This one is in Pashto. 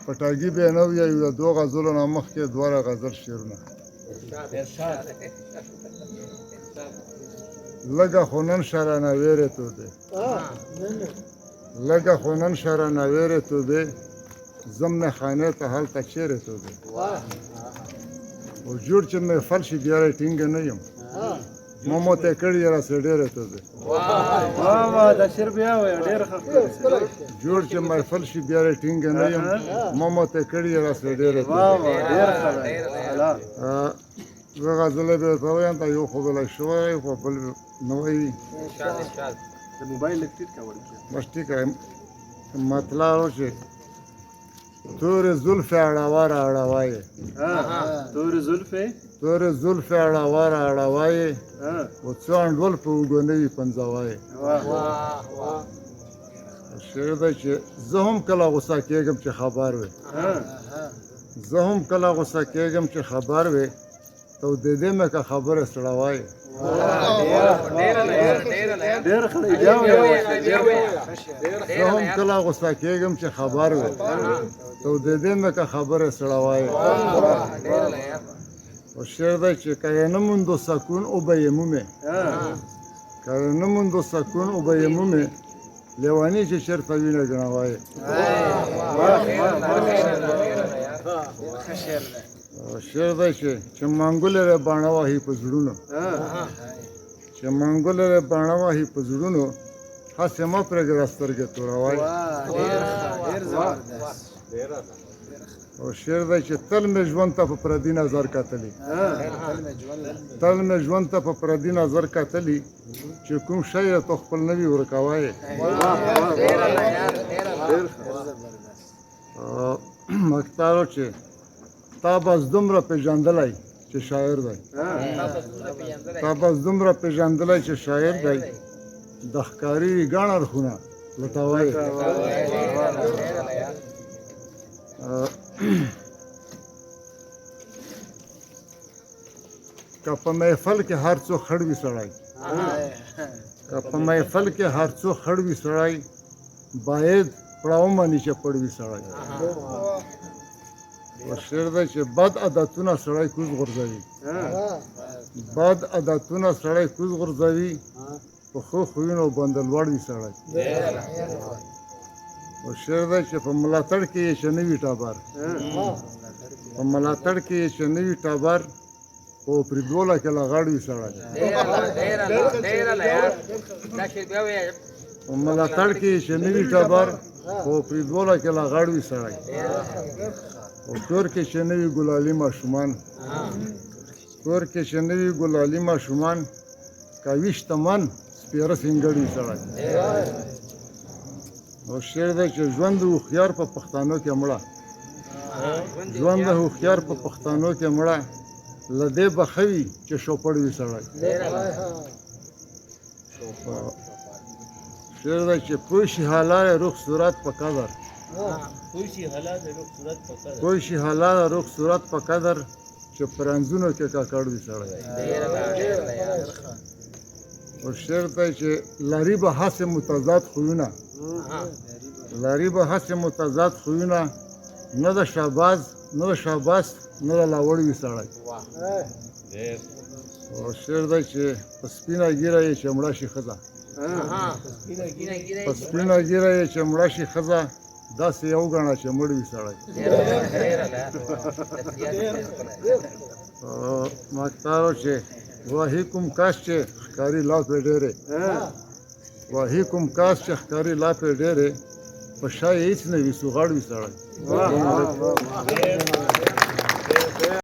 پټاګي به نه وي د دوه غزلو نه مخکې دوه غزل شعرونه لږه خو نن شرانه ویرې تو دی لږه خو نن شرانه ویرې تو دی ضمن خانې ته هلته چیرې تو دی او جوړ چې محفل شي بیا یې ټینګه نه یم مومو ته کړي راسې ډېرې تو دی دا شعر بیا وایه ډېر ښه جوړ چې محفل شي بیا یې ټینګه نه یم مومو ته کړي راسې ډېرې تو دی ډېر ښه زه غزلې به ورته وایم ته یو خو بلی شوی خو بل نه وایي د موبایل لږ ټیټ کول بس ټیک ہے مطلب چې تورې زلفې اړواره اړوایې تورې زلفې تورې زلفې اړواره اړوایې و څو انډول په اوږو نه وي پنځوایې شعر دی چې زه هم کله غوسه کېږم چې خبر وې زه هم کله غوسه کېږم چې خبر وې تو د دې مې که خبرې سړوایې زه هم کله غوسه کېږم چې خبر وې تو د دې مې که خبرې سړوایې و شعر دی چې که یې نه موندو سکون او به یې مومې که یې نه موندو سکون او به یې مومې لیواني چې چېرته وینه ګڼوایې شعر دی چې منګولې رې باڼه وهي په زړونو چې منګولې رې باڼه وهي په زړونو هسې مه پرېږده سترګې توروایې او شعر دی چې تل مې ژوند ته په پردي نظر کتلي تل مې ژوند ته په پردي نظر کتلي چې کوم شی یې تو خپل نه وي ورکوایې مختارو چې تا بس دومره پېژندلی چې شاعر دی تا بس دومره پېژندلی چې شاعر دی د ښکاري ګڼ اړخونه لټوایې که په محفل کې هر څو خړ وي سړی که په محفل کې هر څو خړ وي سړی باید پړاو مني چې پړ وي سړی شعر دی چې بد عادتونه سړی کوز غورځوي بد عادتونه سړی کوز غورځوي په ښو خویونو باندې لوړ وي سړی شعر دی چې په ملاتړ کې یې چې نه وي ټابر په ملاتړ کې یې چې نه وي ټابر خو پرېږدوله کې لا غاړ وي سړی په ملاتړ کې یې چې نه وي ټابر خو پرېږدوله کې لا غاړ وي سړی او کور کې چې نه وي ګلالي ماشومان کور کې چې نه وي ګلالي ماشومان که وي شتمن سپېره سینګړ وي سړی او شعر دی چې ژوند د هوښیار په پښتانو کې مړه ژوند د هوښیار په پښتانو کې مړه له دې به ښه وي چې شوپړ وي سړی شعر دی چې پوه شي حالای رخ صورت په قدر پوه شي حالای رخ صورت په قدر چې پرنځونو کې کاکړ وي سړی او شعر دی چې لري به هسې متضاد خویونه لري به هسې متضاد خویونه نه د شهباز نه د شهباز نه د لاوړ وي سړی او شعر دی چې په سپینه ږیره یې چې مړه شي ښځه په سپینه ږیره یې چې مړه شي ښځه داسې یو ګڼه چې مړ وي سړی مختارو چې واهي کوم کاش چې ښکاري لاپې ډېرې واهي کوم کاش چې ښکاري لاپې ډېرې په شا یې هېڅ نه وي سوغاړ وي سړی